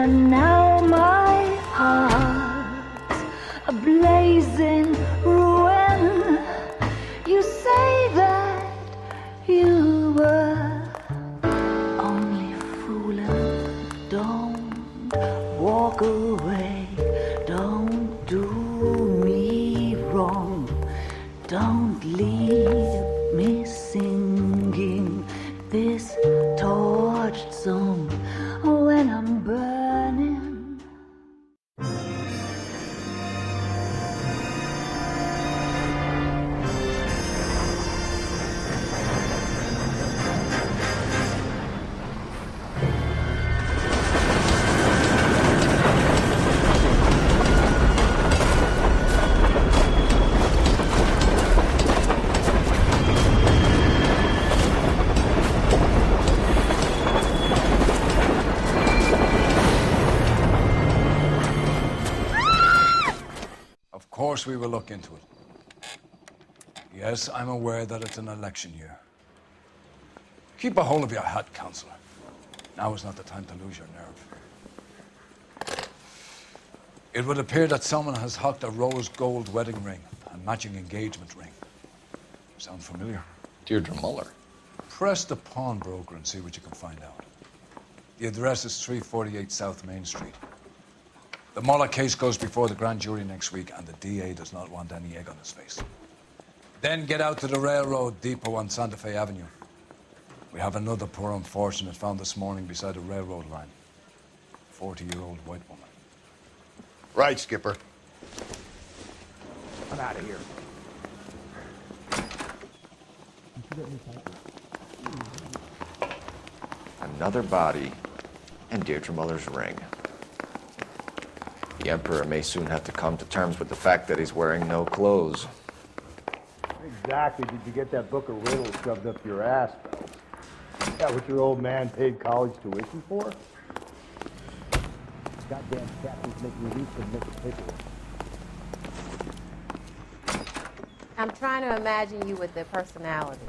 And now my heart's a blazing ruin. You say that you were only fooling. Don't walk away. Don't do me wrong. Don't leave me singing this torched song when I'm burning. Of course we will look into it. Yes, I'm aware that it's an election year. Keep a hold of your hat, Counselor. Now is not the time to lose your nerve. It would appear that someone has hocked a rose gold wedding ring and matching engagement ring. Sound familiar? Deirdre Muller. Press the pawnbroker and see what you can find out. The address is 348 South Main Street. The Muller case goes before the grand jury next week, and the DA does not want any egg on his face. Then get out to the railroad depot on Santa Fe Avenue. We have another poor unfortunate found this morning beside a railroad line. 40-year-old white woman. Right, Skipper. I'm out of here. Another body and Deirdre Muller's ring. The Emperor may soon have to come to terms with the fact that he's wearing no clothes. Exactly. Did you get that book of riddles shoved up your ass, Phelps? Is that what your old man paid college tuition for? Goddamn captains make me read some mixed paperwork. I'm trying to imagine you with their personality.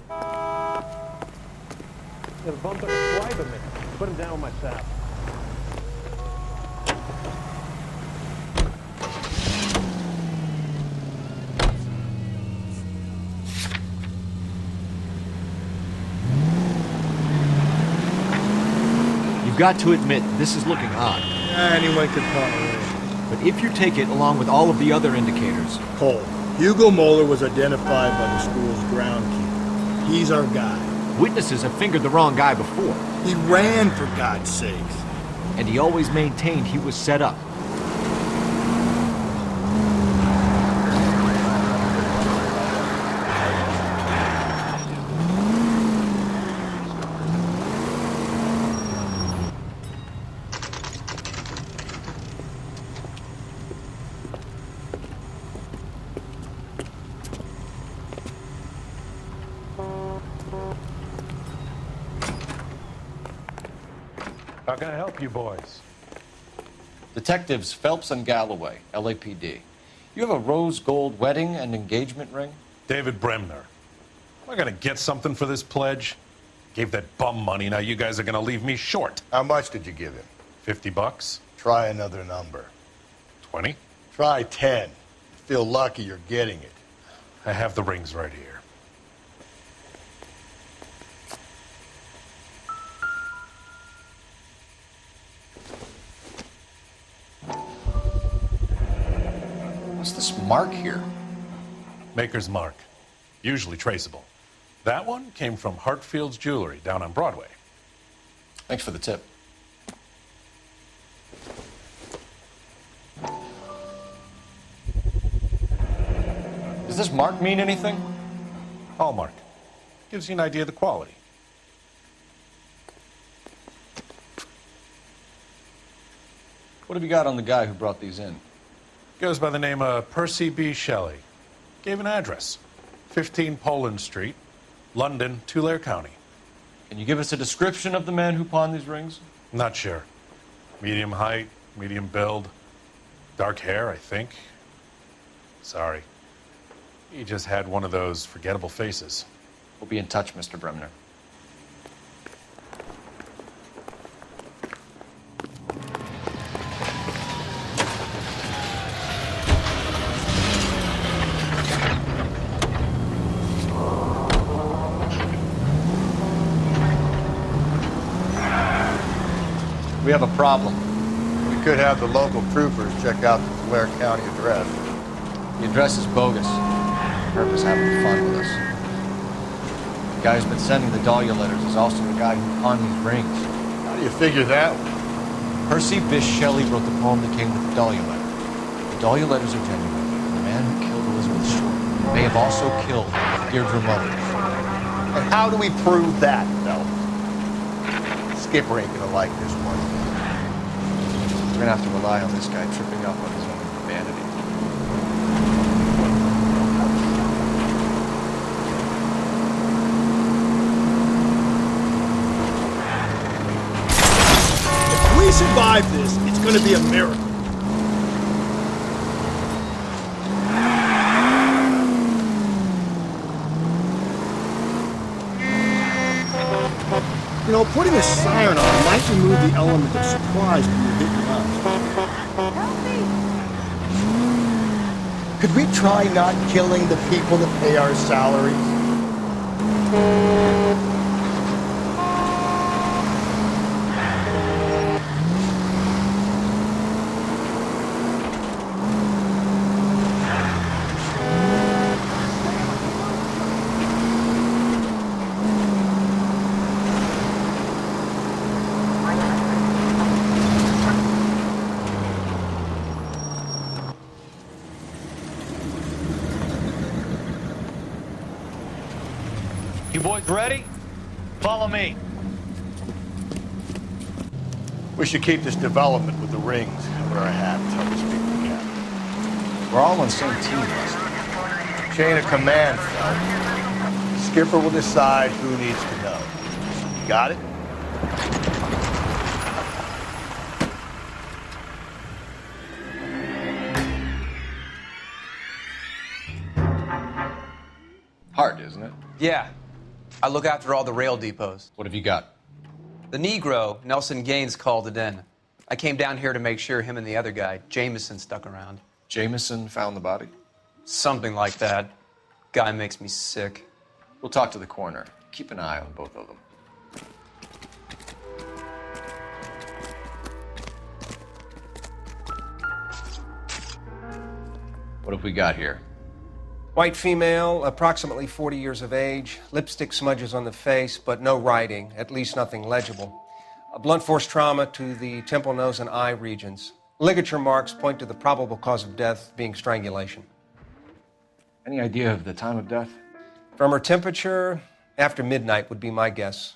The bump took a swipe at me. Put him down with my sap. You've got to admit, this is looking odd. Anyone could tolerate it. But if you take it along with all of the other indicators... Cole, Hugo Moeller was identified by the school's groundkeeper. He's our guy. Witnesses have fingered the wrong guy before. He ran, for God's sakes. And he always maintained he was set up. How can I help you boys? Detectives Phelps and Galloway, LAPD. You have a rose gold wedding and engagement ring? David Bremner. Am I gonna get something for this pledge? Gave that bum money, now you guys are gonna leave me short. How much did you give him? $50? Try another number. 20? Try 10. Feel lucky you're getting it. I have the rings right here. What's this mark here? Maker's mark. Usually traceable. That one came from Hartfield's Jewelry down on Broadway. Thanks for the tip. Does this mark mean anything? Hallmark. Gives you an idea of the quality. What have you got on the guy who brought these in? Goes by the name of Percy B. Shelley. Gave an address. 15 Poland Street, London, Tulare County. Can you give us a description of the man who pawned these rings? Not sure. Medium height, medium build. Dark hair, I think. Sorry. He just had one of those forgettable faces. We'll be in touch, Mr. Bremner. We have a problem. We could have the local troopers check out the Blair County address. The address is bogus. Herb is having fun with us. The guy who's been sending the Dahlia letters is also the guy who pawned these rings. How do you figure that one? Percy Bysshe Shelley wrote the poem that came with the Dahlia letter. The Dahlia letters are genuine, and the man who killed Elizabeth Short may have also killed Deirdre Mullen. And how do we prove that, Phelps? Skipper ain't gonna like this one. We're gonna have to rely on this guy tripping up on his own vanity. If we survive this, it's gonna be a miracle. You know, putting a siren on might remove the element of surprise when you're hitting us. Could we try not killing the people that pay our salaries? You boys ready? Follow me. We should keep this development with the rings under our hat until we speak again. We're all on the same team, Lester. Chain of command, Phelps. Skipper will decide who needs to know. You got it? Hard, isn't it? Yeah. I look after all the rail depots. What have you got? The Negro, Nelson Gaines, called it in. I came down here to make sure him and the other guy, Jameson, stuck around. Jameson found the body? Something like that. Guy makes me sick. We'll talk to the coroner. Keep an eye on both of them. What have we got here? White female, approximately 40 years of age, lipstick smudges on the face, but no writing, at least nothing legible. A blunt force trauma to the temple, nose, and eye regions. Ligature marks point to the probable cause of death being strangulation. Any idea of the time of death? From her temperature, after midnight would be my guess.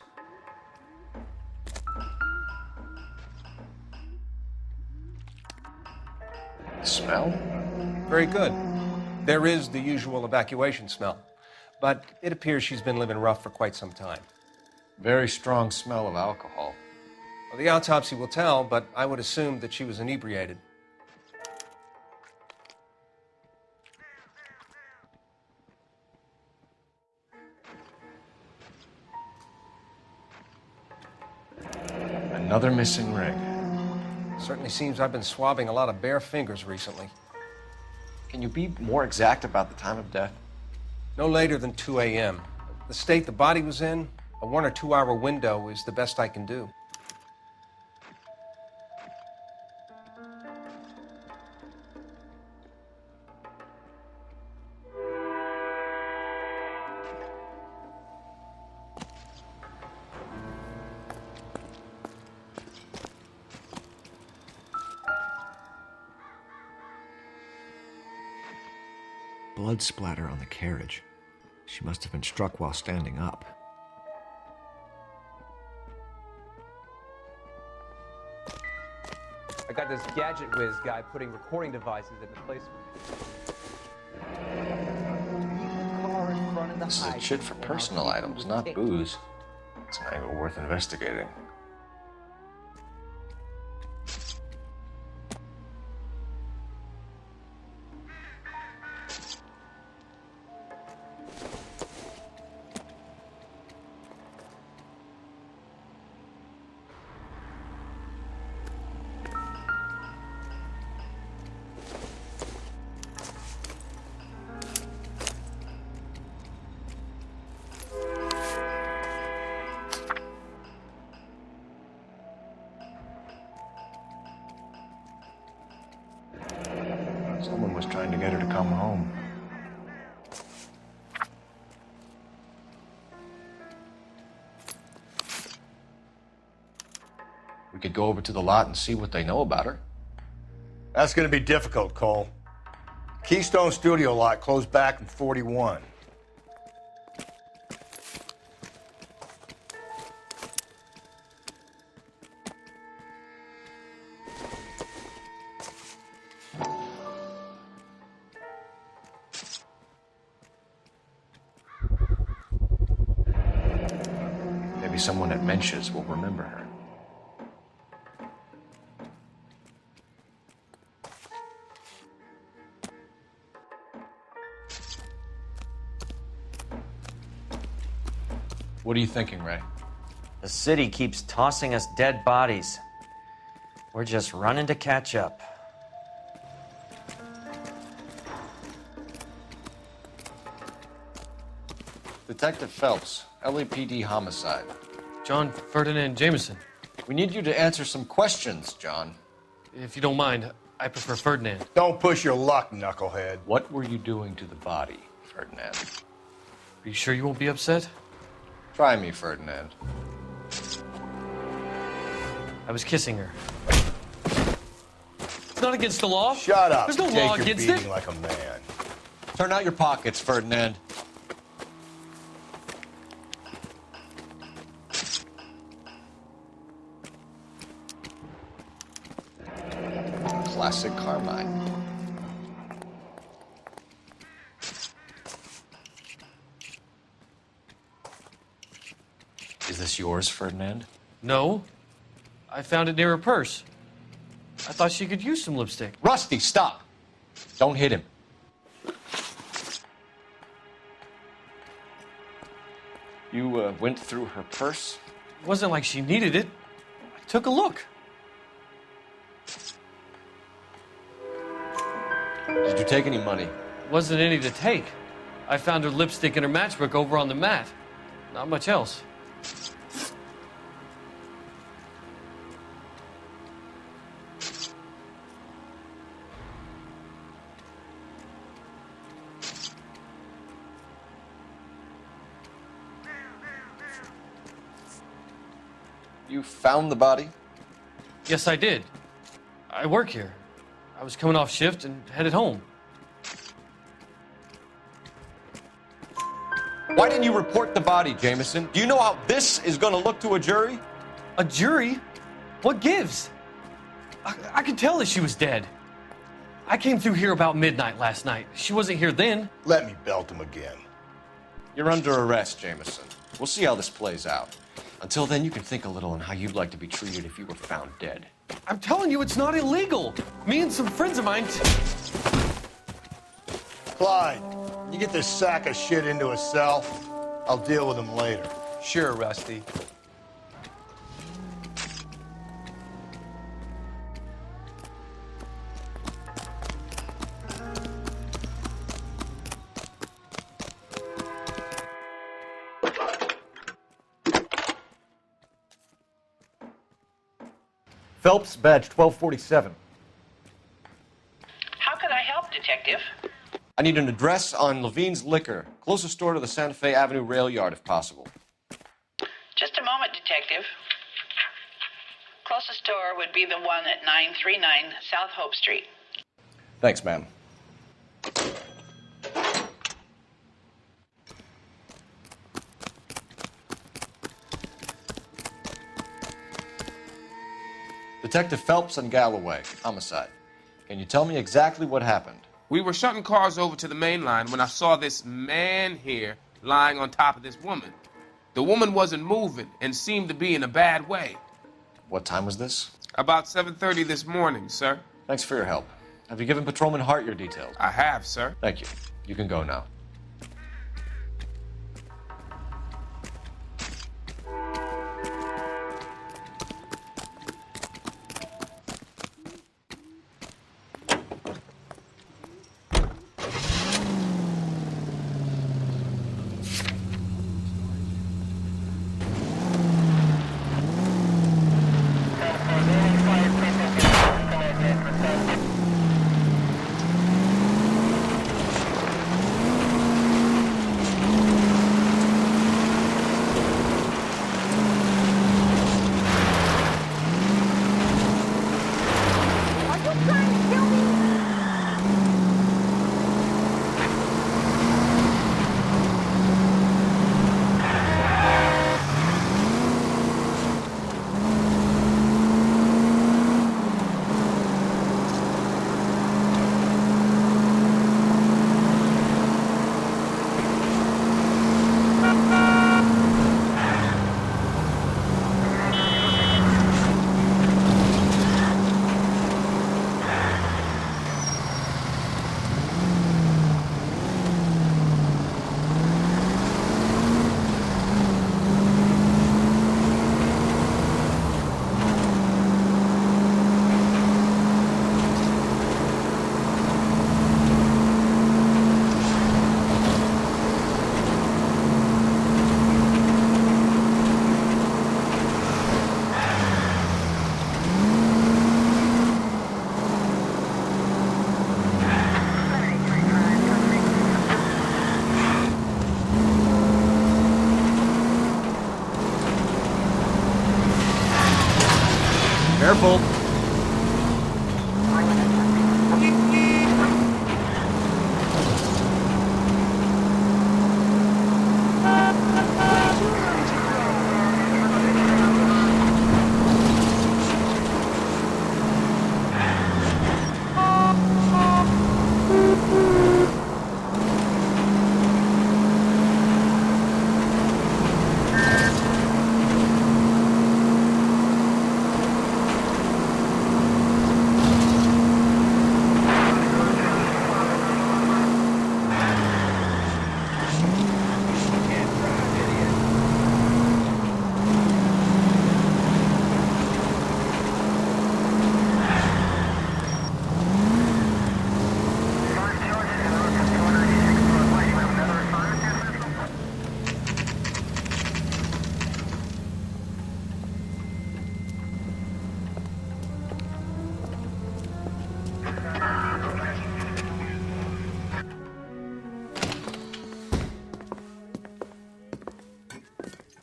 The smell? Very good. There is the usual evacuation smell, but it appears she's been living rough for quite some time. Very strong smell of alcohol. Well, the autopsy will tell, but I would assume that she was inebriated. Another missing ring. Certainly seems I've been swabbing a lot of bare fingers recently. Can you be more exact about the time of death? No later than 2 a.m. The state the body was in, a 1 or 2 hour window is the best I can do. Blood splatter on the carriage. She must have been struck while standing up. I got this gadget whiz guy putting recording devices into place for me. This is a chit for personal items, not booze. It's an angle worth investigating. Someone was trying to get her to come home. We could go over to the lot and see what they know about her. That's gonna be difficult, Cole. Keystone Studio lot closed back in 41. Maybe someone at Mensch's will remember her. What are you thinking, Ray? The city keeps tossing us dead bodies. We're just running to catch up. Detective Phelps, LAPD Homicide. John Ferdinand Jameson. We need you to answer some questions, John. If you don't mind, I prefer Ferdinand. Don't push your luck, knucklehead. What were you doing to the body, Ferdinand? Are you sure you won't be upset? Try me, Ferdinand. I was kissing her. It's not against the law. Shut up. There's no Take law your against beating it. like a man. Turn out your pockets, Ferdinand. Classic Carmine. Is this yours, Ferdinand? No. I found it near her purse. I thought she could use some lipstick. Rusty, stop! Don't hit him. You went through her purse? It wasn't like she needed it. I took a look. Did you take any money? Wasn't any to take. I found her lipstick and her matchbook over on the mat. Not much else. You found the body? Yes, I did. I work here. I was coming off shift and headed home. Why didn't you report the body, Jameson? Do you know how this is going to look to a jury? A jury? What gives? I could tell that she was dead. I came through here about midnight last night. She wasn't here then. Let me belt him again. You're under arrest, Jameson. We'll see how this plays out. Until then, you can think a little on how you'd like to be treated if you were found dead. I'm telling you, it's not illegal. Me and some friends of mine... Clyde, you get this sack of shit into a cell. I'll deal with him later. Sure, Rusty. Phelps, badge 1247. How can I help, Detective? I need an address on Levine's Liquor, closest store to the Santa Fe Avenue rail yard, if possible. Just a moment, Detective. Closest store would be the one at 939 South Hope Street. Thanks, ma'am. Detective Phelps and Galloway, homicide. Can you tell me exactly what happened? We were shutting cars over to the main line when I saw this man here lying on top of this woman. The woman wasn't moving and seemed to be in a bad way. What time was this? About 7:30 this morning, sir. Thanks for your help. Have you given Patrolman Hart your details? I have, sir. Thank you. You can go now. Careful.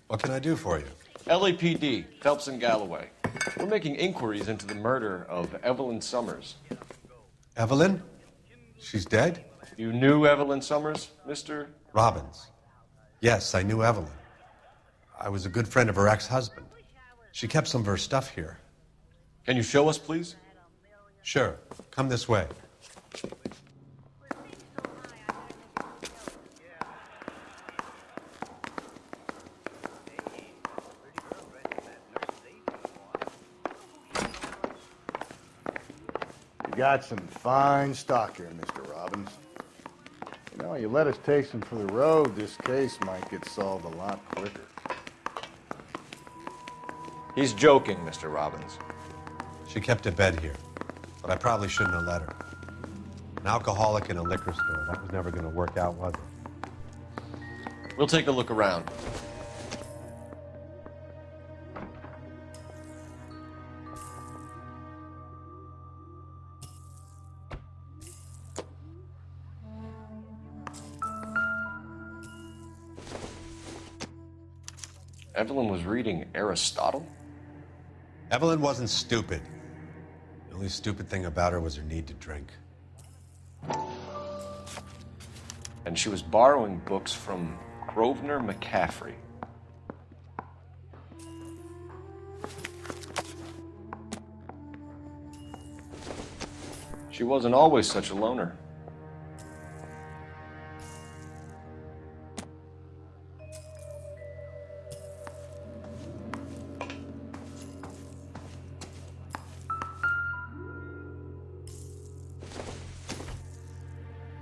What can I do for you? LAPD, Phelps and Galloway. We're making inquiries into the murder of Evelyn Summers. Evelyn? She's dead? You knew Evelyn Summers, Mr. Robbins. Yes, I knew Evelyn. I was a good friend of her ex-husband. She kept some of her stuff here. Can you show us, please? Sure. Come this way. You got some fine stock here, Mr. Robbins. You know, you let us take some for the road, this case might get solved a lot quicker. He's joking, Mr. Robbins. She kept a bed here, but I probably shouldn't have let her. An alcoholic in a liquor store, that was never going to work out, was it? We'll take a look around. Evelyn was reading Aristotle? Evelyn wasn't stupid. The only stupid thing about her was her need to drink. And she was borrowing books from Grosvenor Mccaffrey. She wasn't always such a loner.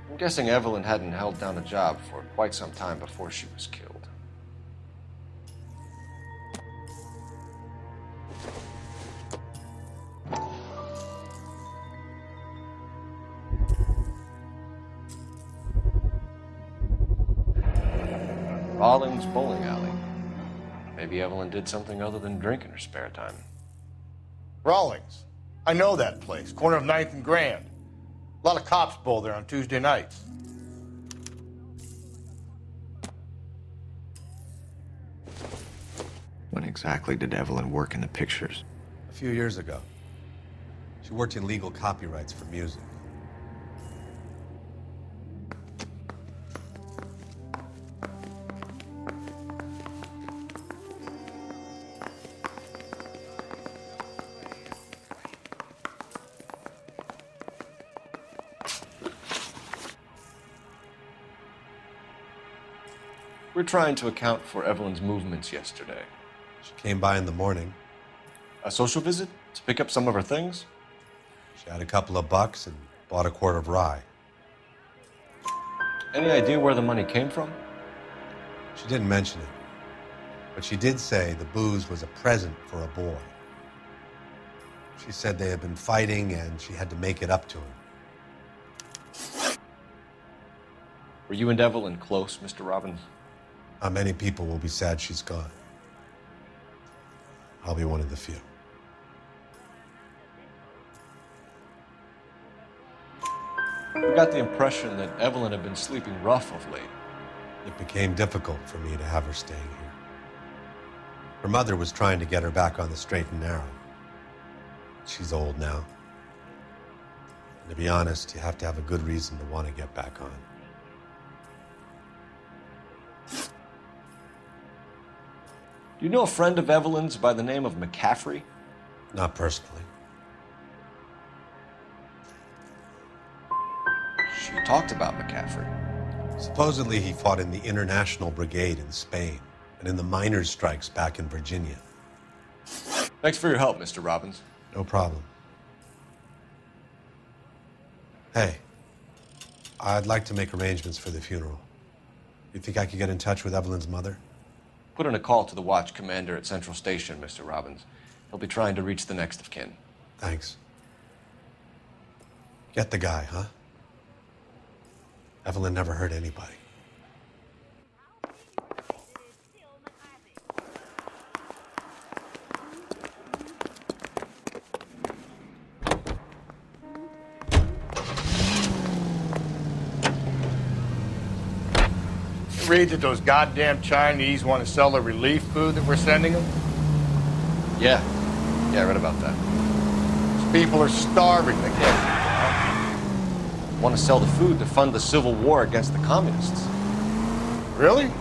I'm guessing Evelyn hadn't held down a job for quite some time before she was killed. Rawlings Bowling Alley. Maybe Evelyn did something other than drink in her spare time. Rawlings. I know that place. Corner of 9th and Grand. A lot of cops bowl there on Tuesday nights. When exactly did Evelyn work in the pictures? A few years ago. She worked in legal copyrights for music. We're trying to account for Evelyn's movements yesterday. She came by in the morning. A social visit? To pick up some of her things? She had a couple of bucks and bought a quart of rye. Any idea where the money came from? She didn't mention it, but she did say the booze was a present for a boy. She said they had been fighting and she had to make it up to him. Were you and Evelyn close, Mr. Robbins? How many people will be sad she's gone? I'll be one of the few. We got the impression that Evelyn had been sleeping rough of late. It became difficult for me to have her staying here. Her mother was trying to get her back on the straight and narrow. She's old now. And to be honest, you have to have a good reason to want to get back on. Do you know a friend of Evelyn's by the name of Mccaffrey? Not personally. She talked about Mccaffrey. Supposedly he fought in the International Brigade in Spain and in the miners' strikes back in Virginia. Thanks for your help, Mr. Robbins. No problem. Hey, I'd like to make arrangements for the funeral. You think I could get in touch with Evelyn's mother? Put in a call to the watch commander at Central Station, Mr. Robbins. He'll be trying to reach the next of kin. Thanks. Get the guy, huh? Evelyn never hurt anybody. Read that those goddamn Chinese want to sell the relief food that we're sending them? Yeah, I read about that. These people are starving. They can't. Want to sell the food to fund the civil war against the communists. Really?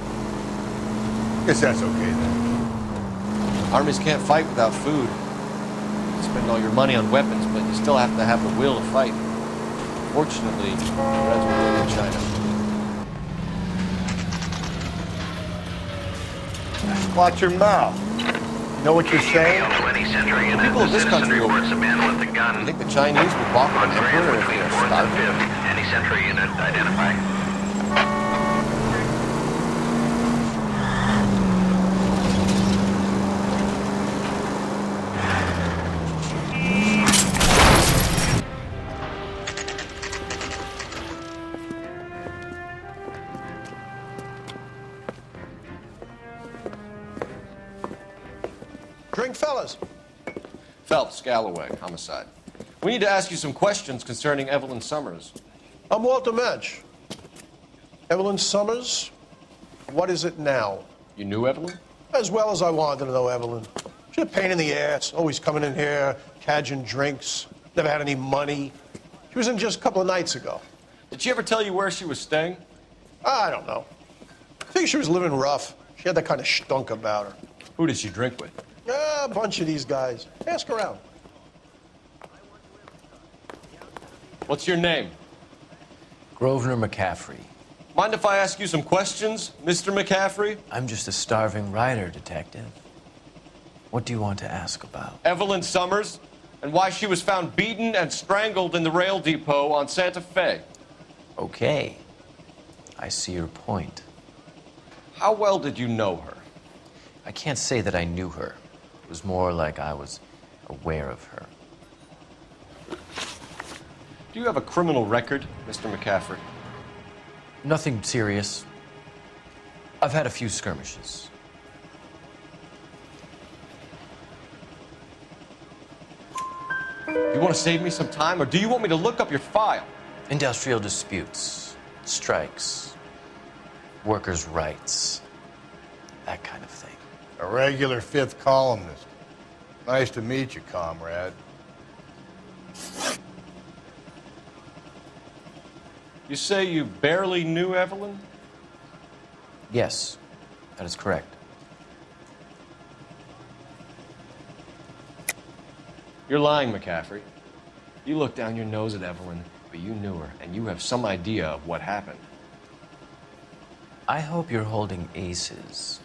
Guess that's okay then. Armies can't fight without food. You spend all your money on weapons, but you still have to have the will to fight. Fortunately, the Reds were really in China. Watch your mouth. You know what you're saying? The people of this country over you think the Chinese would balk at an emperor if they were starving? Any Sentry unit identify. Drink, fellas. Phelps, Galloway, Homicide. We need to ask you some questions concerning Evelyn Summers. I'm Walter Mensch. Evelyn Summers, what is it now? You knew Evelyn? As well as I wanted to know Evelyn. She's a pain in the ass, always coming in here, cadging drinks, never had any money. She was in just a couple of nights ago. Did she ever tell you where she was staying? I don't know. I think she was living rough. She had that kind of stunk about her. Who did she drink with? A bunch of these guys. Ask around. What's your name? Grosvenor Mccaffrey. Mind if I ask you some questions, Mr. Mccaffrey? I'm just a starving writer, Detective. What do you want to ask about? Evelyn Summers, and why she was found beaten and strangled in the rail depot on Santa Fe. Okay. I see your point. How well did you know her? I can't say that I knew her. It was more like I was aware of her. Do you have a criminal record, Mr. Mccaffrey? Nothing serious. I've had a few skirmishes. You want to save me some time, or do you want me to look up your file? Industrial disputes, strikes, workers' rights, that kind of thing. A regular fifth columnist. Nice to meet you, comrade. You say you barely knew Evelyn? Yes, that is correct. You're lying, Mccaffrey. You looked down your nose at Evelyn, but you knew her, and you have some idea of what happened. I hope you're holding aces.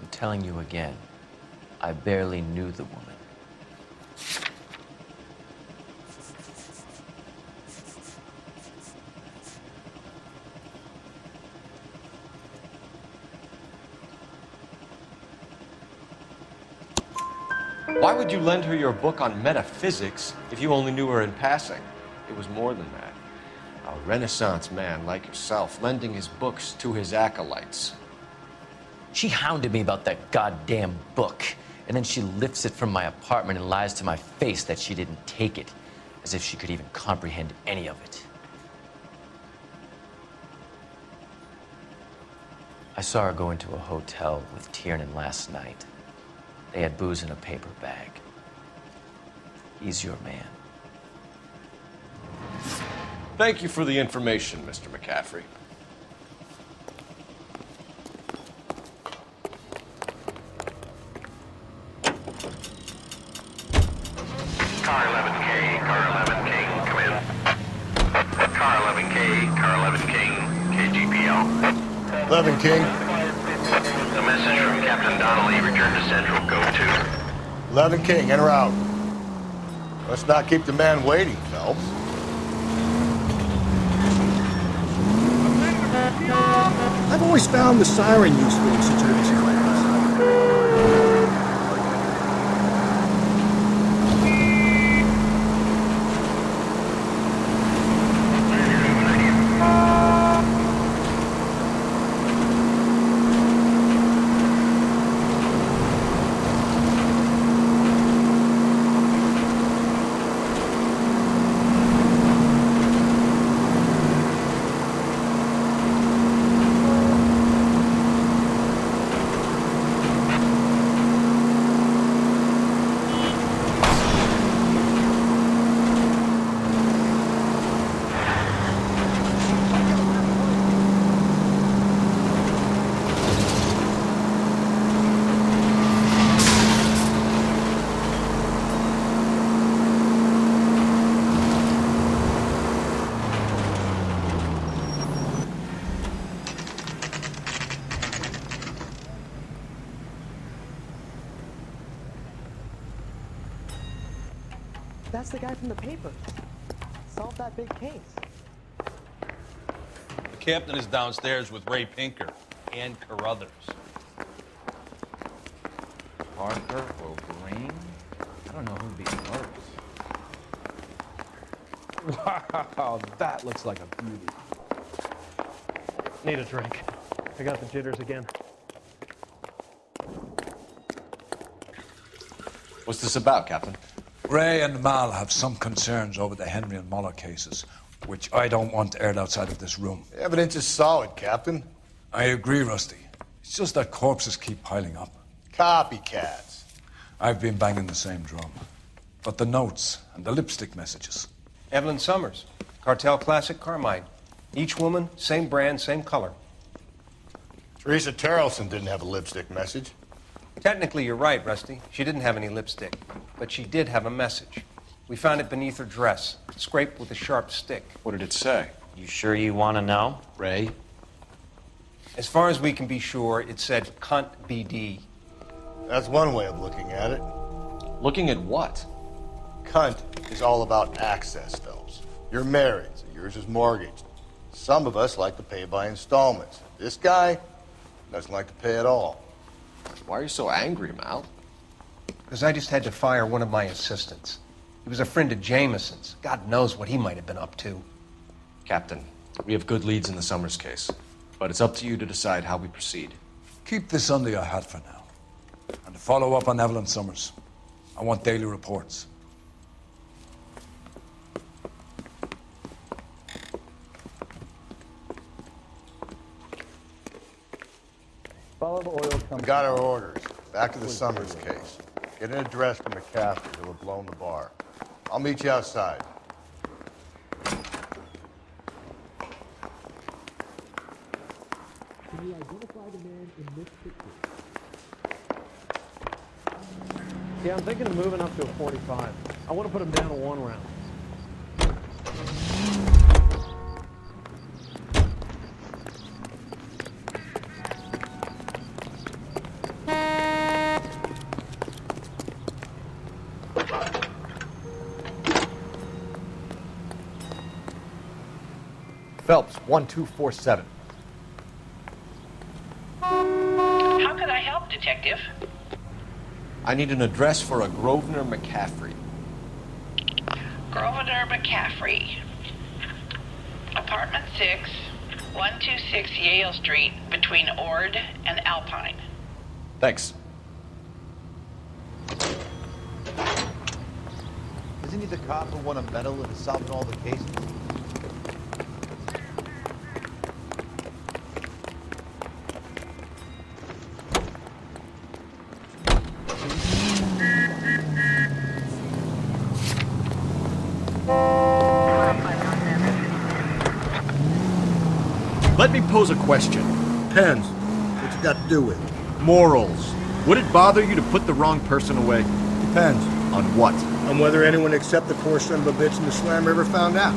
I'm telling you again, I barely knew the woman. Why would you lend her your book on metaphysics if you only knew her in passing? It was more than that. A Renaissance man like yourself lending his books to his acolytes. She hounded me about that goddamn book, and then she lifts it from my apartment and lies to my face that she didn't take it, as if she could even comprehend any of it. I saw her go into a hotel with Tiernan last night. They had booze in a paper bag. He's your man. Thank you for the information, Mr. Mccaffrey. Car 11K, Car 11 King, come in. Car 11K, Car 11 King, KGPL. 11 King. A message from Captain Donnelly, return to Central, go to. 11 King, en route. Let's not keep the man waiting, Phelps. I've always found the siren useful in situations like this. That's the guy from the paper. Solved that big case. The captain is downstairs with Ray Pinker and Carruthers. Parker or Green? I don't know who'd be first. Wow, that looks like a beauty. Need a drink. I got the jitters again. What's this about, Captain? Ray and Mal have some concerns over the Henry and Muller cases, which I don't want aired outside of this room. The evidence is solid, Captain. I agree, Rusty. It's just that corpses keep piling up. Copycats. I've been banging the same drum. But the notes and the lipstick messages. Evelyn Summers, Cartel Classic Carmine. Each woman, same brand, same color. Teresa Terrelson didn't have a lipstick message. Technically, you're right, Rusty. She didn't have any lipstick, but she did have a message. We found it beneath her dress, scraped with a sharp stick. What did it say? You sure you want to know? Ray? As far as we can be sure, it said cunt BD. That's one way of looking at it. Looking at what? Cunt is all about access, Phelps. You're married, so yours is mortgaged. Some of us like to pay by installments. This guy doesn't like to pay at all. Why are you so angry, Mal? Because I just had to fire one of my assistants. He was a friend of Jameson's. God knows what he might have been up to. Captain, we have good leads in the Summers case, but it's up to you to decide how we proceed. Keep this under your hat for now. And to follow up on Evelyn Summers, I want daily reports. Follow the oil company. We got our orders. Back to the Summers case. Get an address from Mccaffrey who have blown the bar. I'll meet you outside. Can you identify the man in this picture? Yeah, I'm thinking of moving up to a 45. I want to put him down to 1 round. Phelps, 1247. How can I help, Detective? I need an address for a Grosvenor Mccaffrey. Grosvenor Mccaffrey. Apartment 6, 126 Yale Street, between Ord and Alpine. Thanks. Isn't he the cop who won a medal in solving all the cases? Let me pose a question. Depends. What you got to do with it? Morals. Would it bother you to put the wrong person away? Depends. On what? On whether anyone except the poor son of a bitch in the slammer ever found out.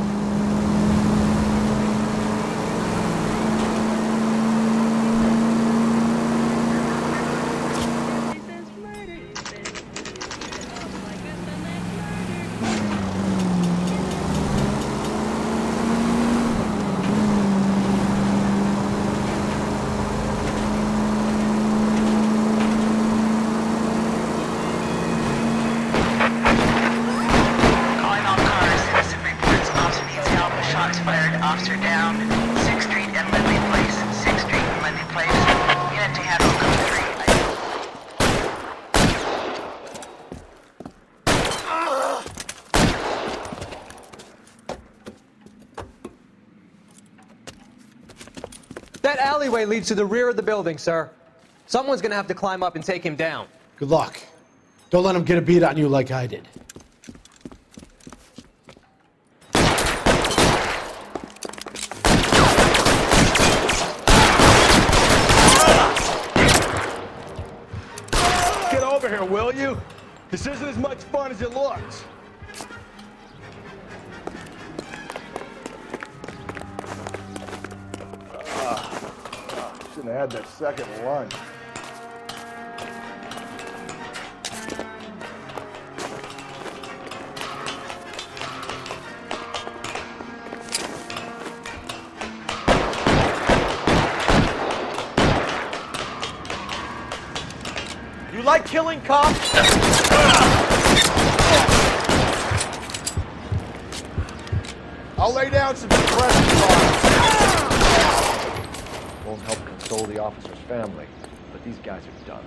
That alleyway leads to the rear of the building, sir. Someone's gonna have to climb up and take him down. Good luck. Don't let him get a beat on you like I did. Get over here, will you? This isn't as much fun as it looks. Shouldn't have had that second lunch. You like killing cops? I'll lay down some suppression fire. Won't help console the officer's family, but these guys are done.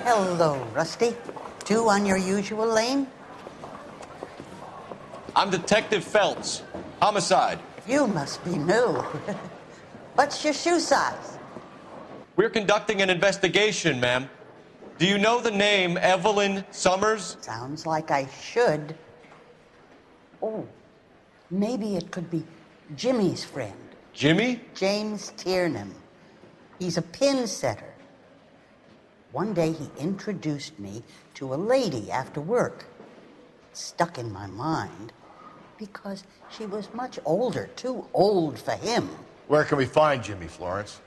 Hello, Rusty. Two on your usual lane? I'm Detective Phelps. Homicide. You must be new. What's your shoe size? We're conducting an investigation, ma'am. Do you know the name Evelyn Summers? Sounds like I should. Oh, maybe it could be Jimmy's friend. Jimmy? James Tiernan. He's a pin setter. One day he introduced me to a lady after work. It stuck in my mind because she was much older, too old for him. Where can we find Jimmy, Florence?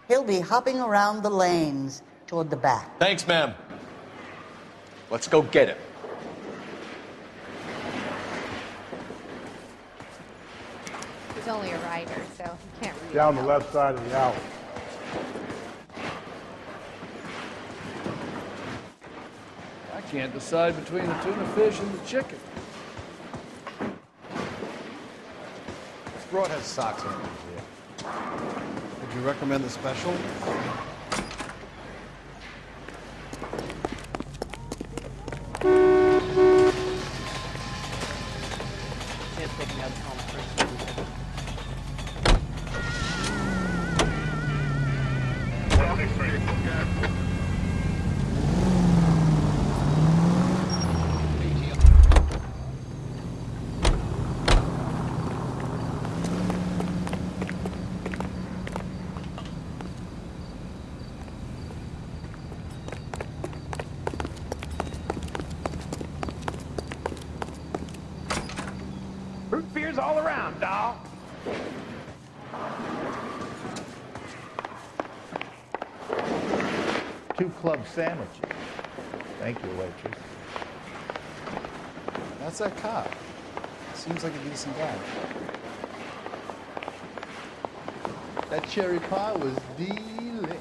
He'll be hopping around the lanes toward the back. Thanks, ma'am. Let's go get him. He's only a writer, so he can't read. Down the left side of the alley. I can't decide between the tuna fish and the chicken. This broad has socks on it. Would you recommend the special? 2 club sandwiches. Thank you, waitress. That's that cop. Seems like a decent guy. That cherry pie was delish.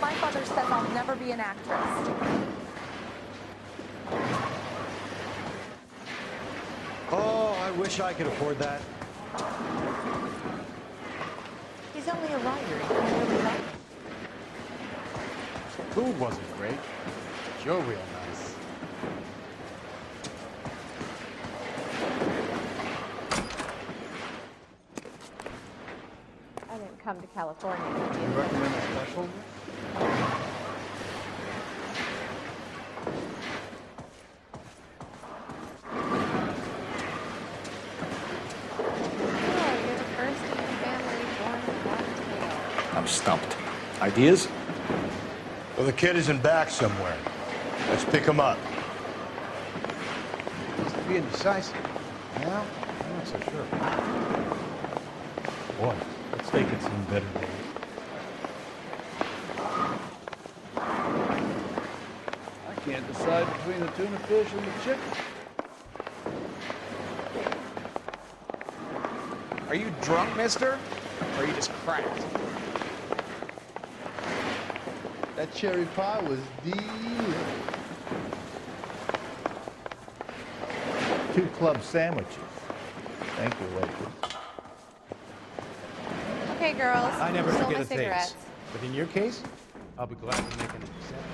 My father says I'll never be an actress. Oh, I wish I could afford that. He's only a writer. He can't really write. Food wasn't great, but you're real nice. I didn't come to California to be You recommend a special? I'm stumped. Ideas? Well, the kid is in back somewhere. Let's pick him up. He's being decisive. Now, I'm not so sure. Boy, let's take it some better days. I can't decide between the tuna fish and the chicken. Are you drunk, mister? Or are you just cracked? That cherry pie was delicious. 2 club sandwiches. Thank you, waitress. Okay, girls. I never stole forget my a cigarettes. taste. But in your case, I'll be glad to make an exception.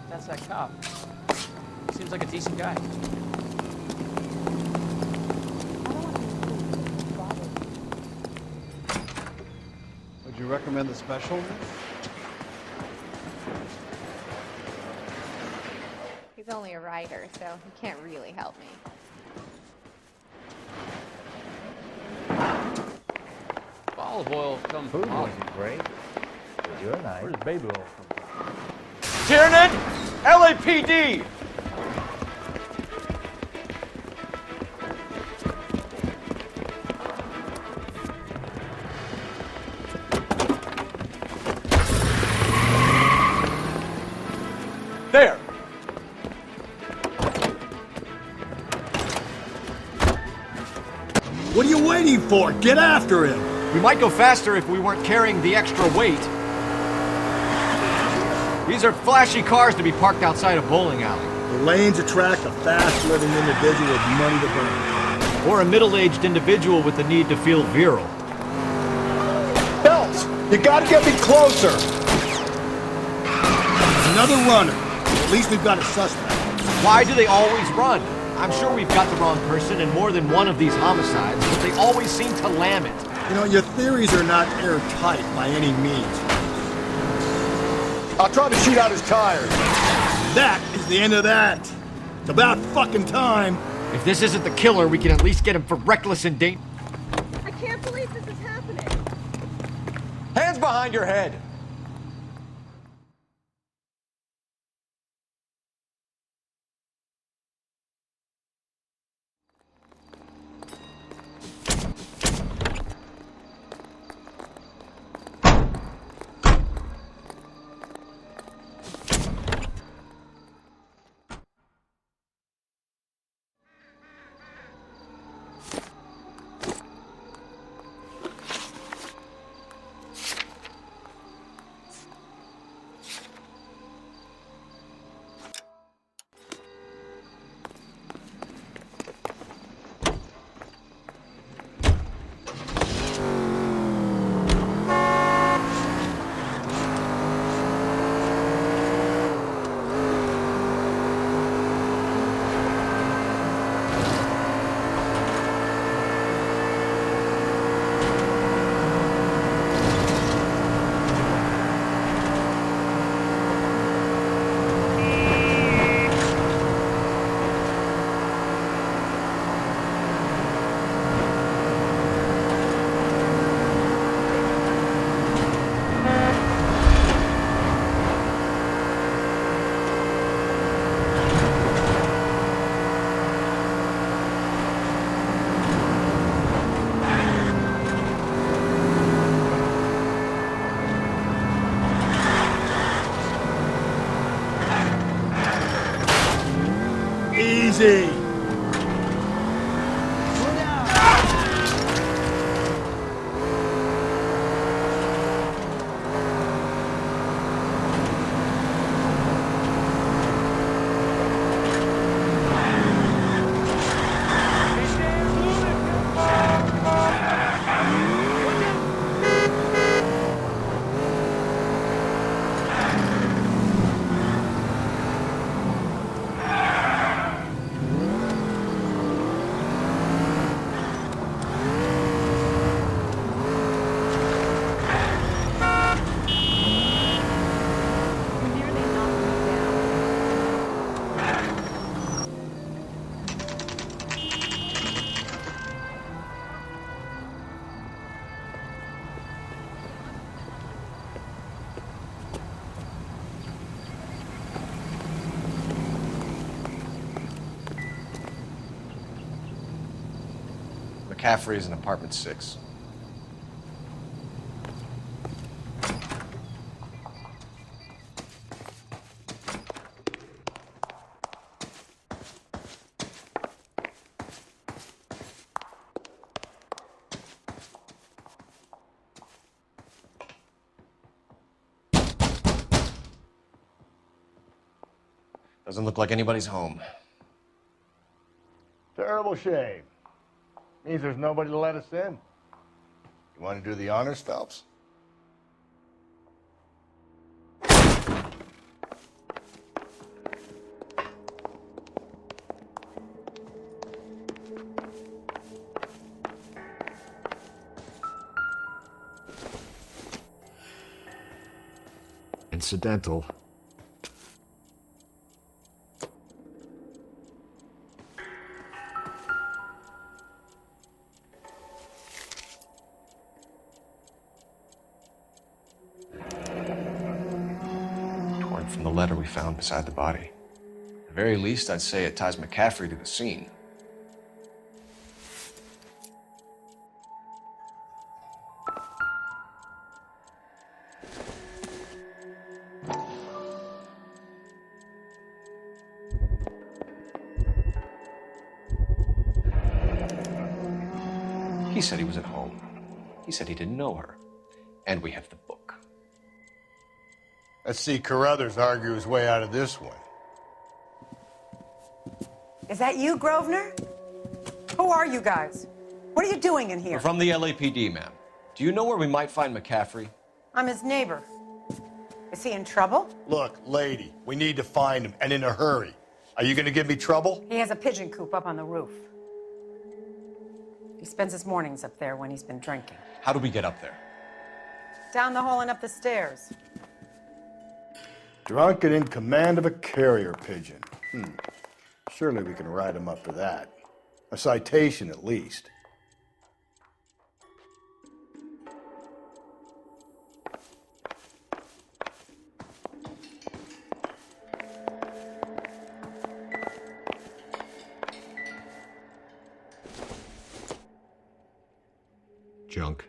That's that cop. Seems like a decent guy. Would you recommend the special? He's only a writer, so he can't really help me. Olive oil comes Food from Holly. wasn't great, but you're nice. Where does baby oil come from? Tiernan, LAPD! There! What are you waiting for? Get after him! We might go faster if we weren't carrying the extra weight. These are flashy cars to be parked outside a bowling alley. The lanes attract a fast-living individual with money to burn. Or a middle-aged individual with the need to feel virile. Phelps, you gotta get me closer! Another runner. At least we've got a suspect. Why do they always run? I'm sure we've got the wrong person in more than one of these homicides, but they always seem to lam it. You know, your theories are not airtight by any means. I'll try to shoot out his tires. That is the end of that. It's about fucking time. If this isn't the killer, we can at least get him for reckless endanger. I can't believe this is happening. Hands behind your head! Mccaffrey is in apartment 6. Doesn't look like anybody's home. Terrible shame. Means there's nobody to let us in. You want to do the honors, Phelps? Incidental. Torn from the letter we found beside the body. At the very least, I'd say it ties Mccaffrey to the scene. He said he was at home. He said he didn't know her. And we have the book. Let's see Carruthers argue his way out of this one. Is that you, Grosvenor? Who are you guys? What are you doing in here? We're from the LAPD, ma'am. Do you know where we might find Mccaffrey? I'm his neighbor. Is he in trouble? Look, lady, we need to find him, and in a hurry. Are you going to give me trouble? He has a pigeon coop up on the roof. He spends his mornings up there when he's been drinking. How do we get up there? Down the hall and up the stairs. Drunk and in command of a carrier pigeon. Surely we can write him up for that. A citation, at least. Junk.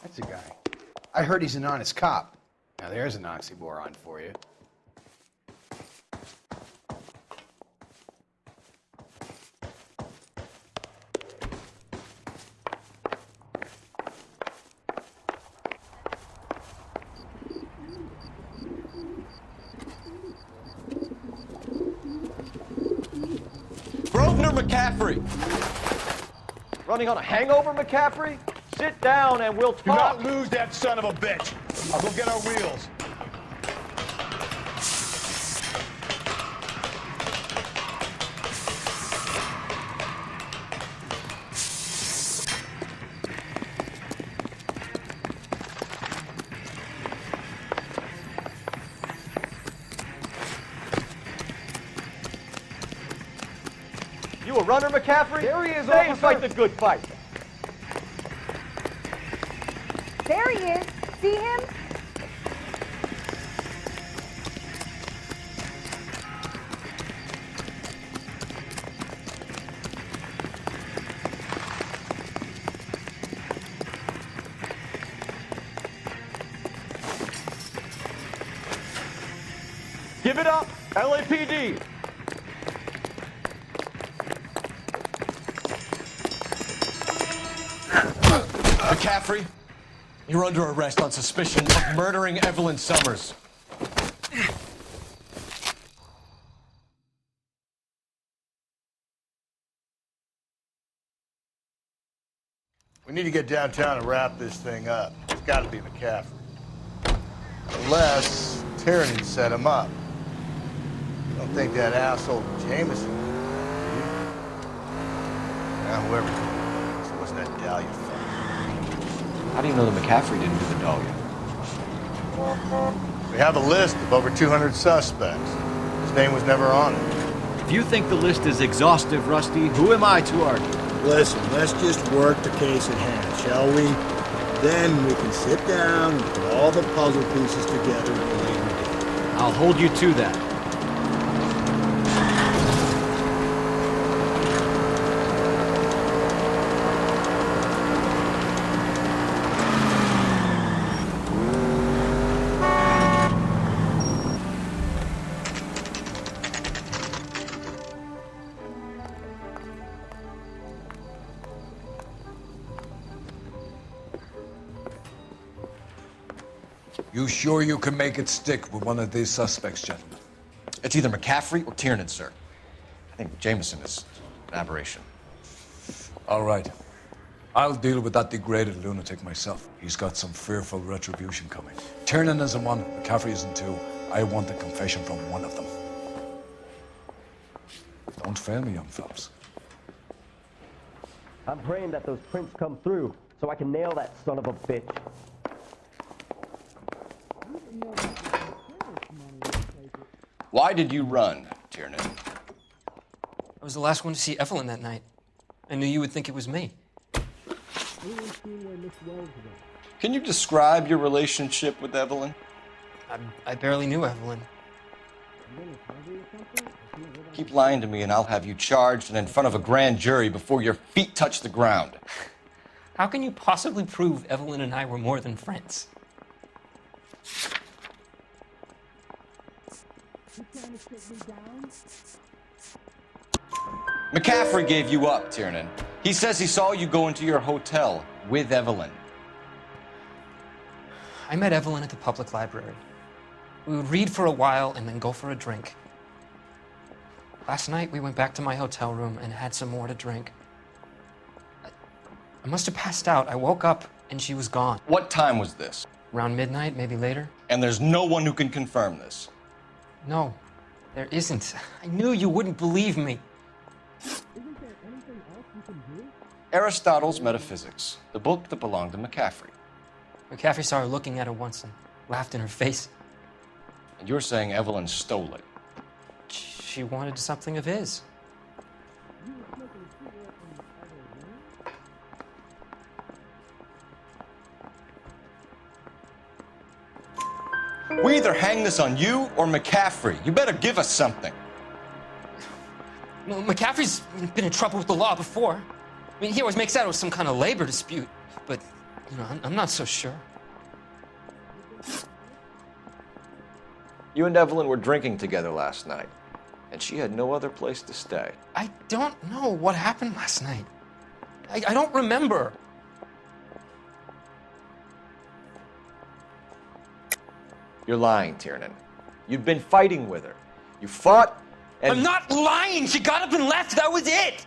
That's a guy. I heard he's an honest cop. Now there's an oxymoron for you. Mccaffrey! Running on a hangover, Mccaffrey? Sit down and we'll talk. Do not lose that son of a bitch. I'll go get our wheels. You a runner, Mccaffrey? There he is, Stay and officer. fight the good fight. There he is. See him? Give it up, LAPD. Mccaffrey, you're under arrest on suspicion of murdering Evelyn Summers. We need to get downtown and wrap this thing up. It's got to be Mccaffrey. Unless Tyranny set him up. I don't think that asshole Jameson did, do you? Now, whoever it was, it wasn't that Dahlia fuck. How do you know that Mccaffrey didn't do the Dahlia? We have a list of over 200 suspects. His name was never on it. If you think the list is exhaustive, Rusty, who am I to argue? Listen, let's just work the case at hand, shall we? Then we can sit down and put all the puzzle pieces together at a later date. I'll hold you to that. You sure you can make it stick with one of these suspects, gentlemen? It's either McCaffrey or Tiernan, sir. I think Jameson is an aberration. All right. I'll deal with that degraded lunatic myself. He's got some fearful retribution coming. Tiernan isn't one, McCaffrey isn't two. I want a confession from one of them. Don't fail me, young Phelps. I'm praying that those prints come through so I can nail that son of a bitch. Why did you run, Tiernan? I was the last one to see Evelyn that night. I knew you would think it was me. Can you describe your relationship with Evelyn? I barely knew Evelyn. Keep lying to me and I'll have you charged and in front of a grand jury before your feet touch the ground. How can you possibly prove Evelyn and I were more than friends? McCaffrey gave you up, Tiernan. He says he saw you go into your hotel with Evelyn. I met Evelyn at the public library. We would read for a while and then go for a drink. Last night, we went back to my hotel room and had some more to drink. I must have passed out. I woke up and she was gone. What time was this? Around midnight, maybe later. And there's no one who can confirm this? No, there isn't. I knew you wouldn't believe me. Aristotle's Metaphysics, the book that belonged to McCaffrey. Mccaffrey saw her looking at it once and laughed in her face. And you're saying Evelyn stole it? She wanted something of his. We either hang this on you or McCaffrey. You better give us something. Well, McCaffrey's been in trouble with the law before. I mean, he always makes out it was some kind of labor dispute, but, you know, I'm not so sure. You and Evelyn were drinking together last night, and she had no other place to stay. I don't know what happened last night. I don't remember. You're lying, Tiernan. You've been fighting with her. You fought, and... I'm not lying! She got up and left, that was it!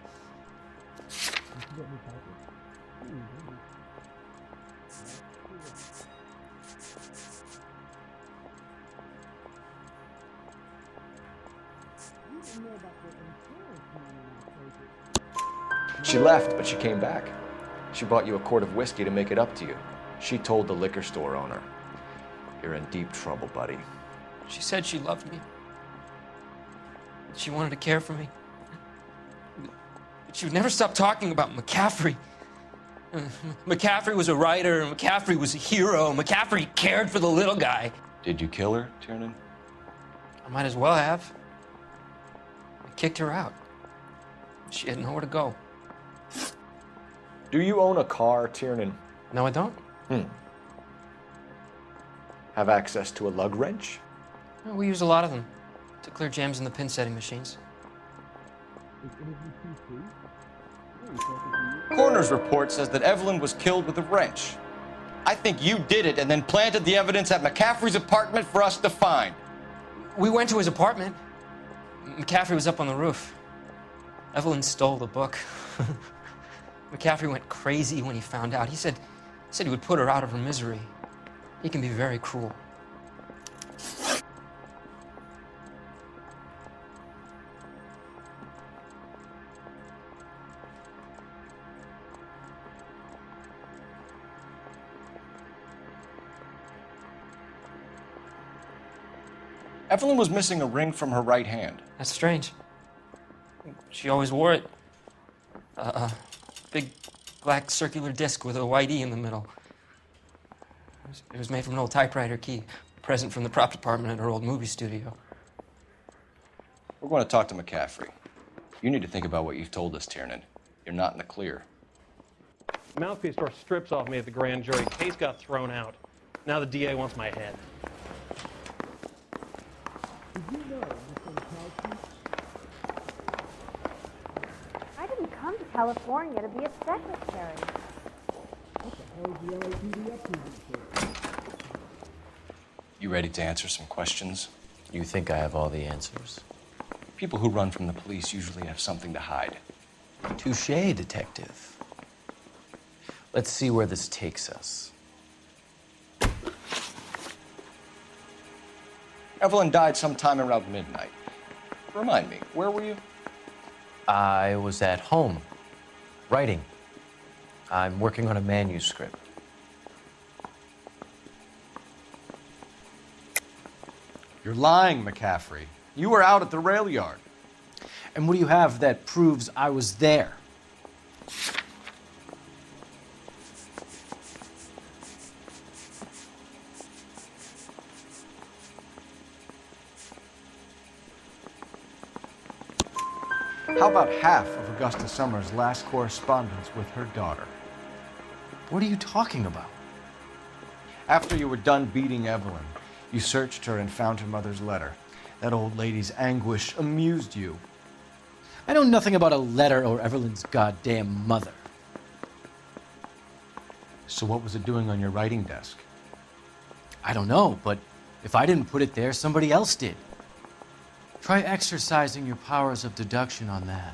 She left, but she came back. She bought you a quart of whiskey to make it up to you. She told the liquor store owner. You're in deep trouble, buddy. She said she loved me. She wanted to care for me. But she would never stop talking about McCaffrey. McCaffrey was a writer, and McCaffrey was a hero. McCaffrey cared for the little guy. Did you kill her, Tiernan? I might as well have. I kicked her out. She had nowhere to go. Do you own a car, Tiernan? No, I don't. Have access to a lug wrench? Well, we use a lot of them to clear jams in the pin setting machines. Coroner's report says that Evelyn was killed with a wrench. I think you did it and then planted the evidence at McCaffrey's apartment for us to find. We went to his apartment. McCaffrey was up on the roof. Evelyn stole the book. McCaffrey went crazy when he found out. He said he would put her out of her misery. He can be very cruel. Evelyn was missing a ring from her right hand. That's strange. She always wore it. Big black circular disc with a white E in the middle. It was made from an old typewriter key, a present from the prop department at our old movie studio. We're going to talk to McCaffrey. You need to think about what you've told us, Tiernan. You're not in the clear. Mouthpiece tore strips off me at the grand jury. Case got thrown out. Now the DA wants my head. I didn't come to California to be a secretary. You ready to answer some questions? You think I have all the answers? People who run from the police usually have something to hide. Touché, detective. Let's see where this takes us. Evelyn died sometime around midnight. Remind me, where were you? I was at home, writing. I'm working on a manuscript. You're lying, McCaffrey. You were out at the rail yard. And what do you have that proves I was there? How about half of Augusta Summers' last correspondence with her daughter? What are you talking about? After you were done beating Evelyn, you searched her and found her mother's letter. That old lady's anguish amused you. I know nothing about a letter or Evelyn's goddamn mother. So what was it doing on your writing desk? I don't know, but if I didn't put it there, somebody else did. Try exercising your powers of deduction on that.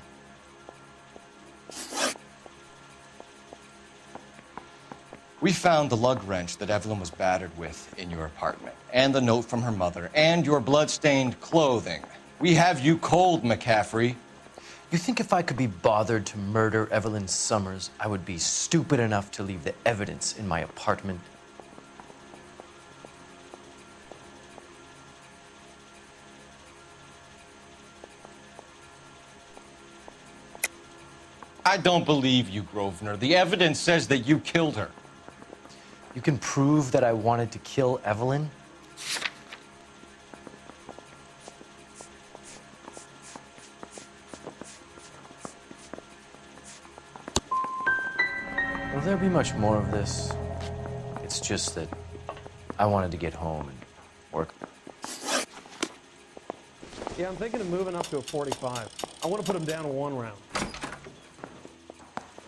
We found the lug wrench that Evelyn was battered with in your apartment, and the note from her mother, and your blood-stained clothing. We have you cold, McCaffrey. You think if I could be bothered to murder Evelyn Summers, I would be stupid enough to leave the evidence in my apartment? I don't believe you, Grosvenor. The evidence says that you killed her. You can prove that I wanted to kill Evelyn? Will there be much more of this? It's just that I wanted to get home and work. Yeah, I'm thinking of moving up to a 45. I want to put him down in 1 round.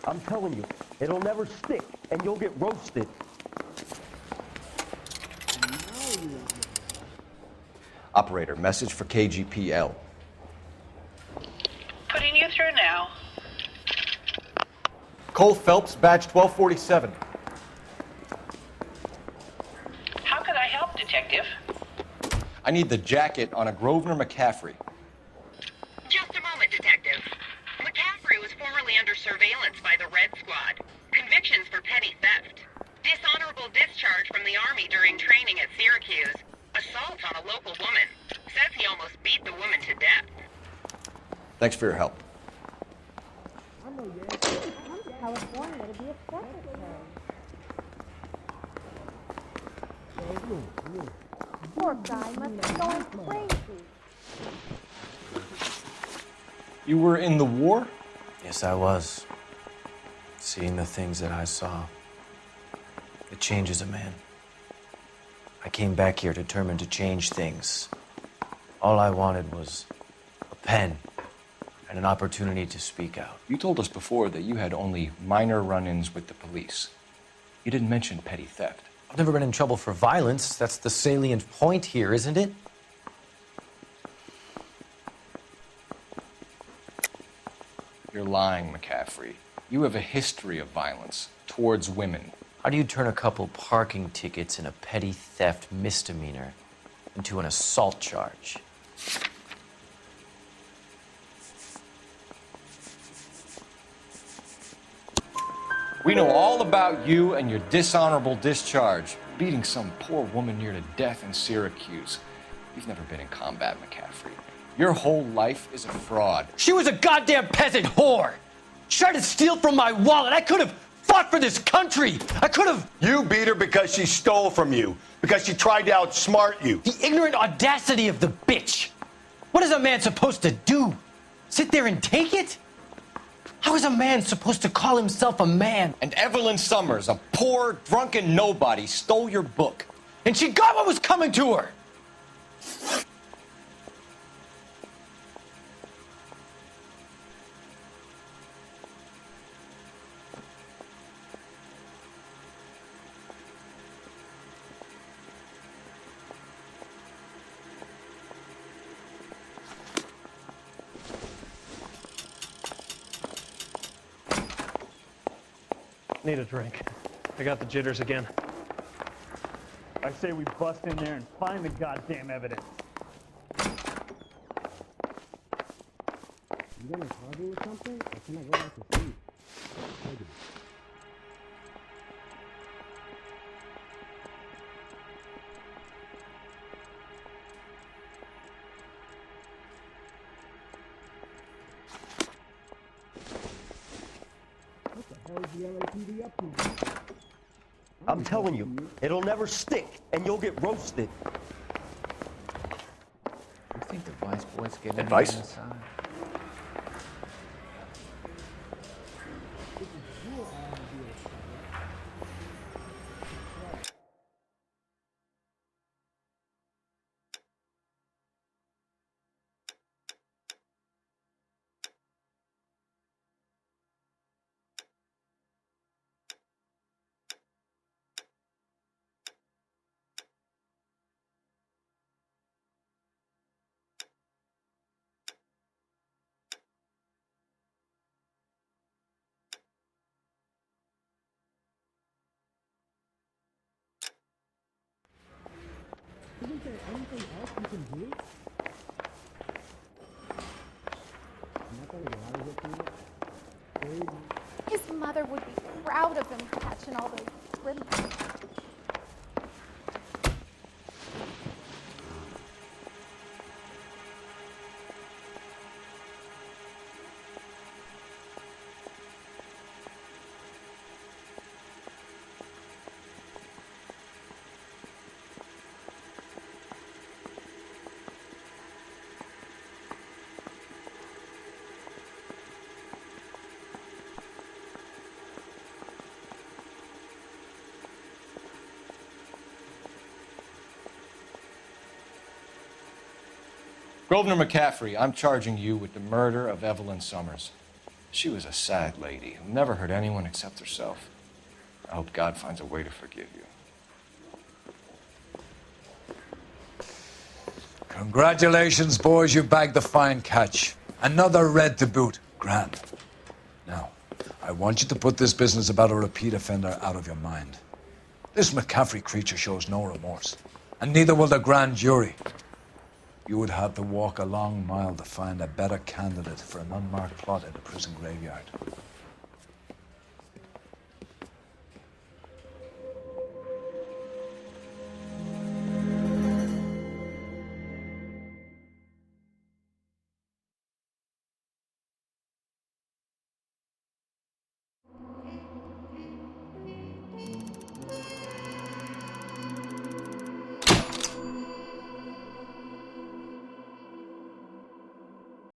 I'm telling you, it'll never stick, and you'll get roasted. Operator, message for KGPL. Putting you through now. Cole Phelps, badge 1247. How can I help, Detective? I need the jacket on a Grosvenor McCaffrey. Just a moment, Detective. McCaffrey was formerly under surveillance by the Red Squad. Convictions for petty theft. Dishonorable discharge from the Army during training at Syracuse. Assault on a local woman. Says he almost beat the woman to death. Thanks for your help. I'm to California to be a secretary. Poor guy must be going crazy. You were in the war? Yes, I was. Seeing the things that I saw. It changes a man. I came back here determined to change things. All I wanted was a pen and an opportunity to speak out. You told us before that you had only minor run-ins with the police. You didn't mention petty theft. I've never been in trouble for violence. That's the salient point here, isn't it? You're lying, McCaffrey. You have a history of violence towards women. How do you turn a couple parking tickets and a petty theft misdemeanor into an assault charge? We know all about you and your dishonorable discharge, beating some poor woman near to death in Syracuse. You've never been in combat, McCaffrey. Your whole life is a fraud. She was a goddamn peasant whore! She tried to steal from my wallet. I could have fought for this country. I could have. You beat her because she stole from you, because she tried to outsmart you. The ignorant audacity of the bitch. What is a man supposed to do? Sit there and take it? How is a man supposed to call himself a man? And Evelyn Summers, a poor, drunken nobody, stole your book. And she got what was coming to her. Need a drink. I got the jitters again. I say we bust in there and find the goddamn evidence. You gonna target or something? Or can I go back to sleep? I'm telling you, it'll never stick, and you'll get roasted. You think the vice boys get Advice? inside? Isn't there anything else you can do? I'm not gonna get out of here tonight. His mother would be proud of him for catching all those criminals. Grosvenor Mccaffrey, I'm charging you with the murder of Evelyn Summers. She was a sad lady who never hurt anyone except herself. I hope God finds a way to forgive you. Congratulations, boys. You bagged the fine catch. Another red to boot. Grand. Now, I want you to put this business about a repeat offender out of your mind. This Mccaffrey creature shows no remorse, and neither will the grand jury. You would have to walk a long mile to find a better candidate for an unmarked plot in the prison graveyard.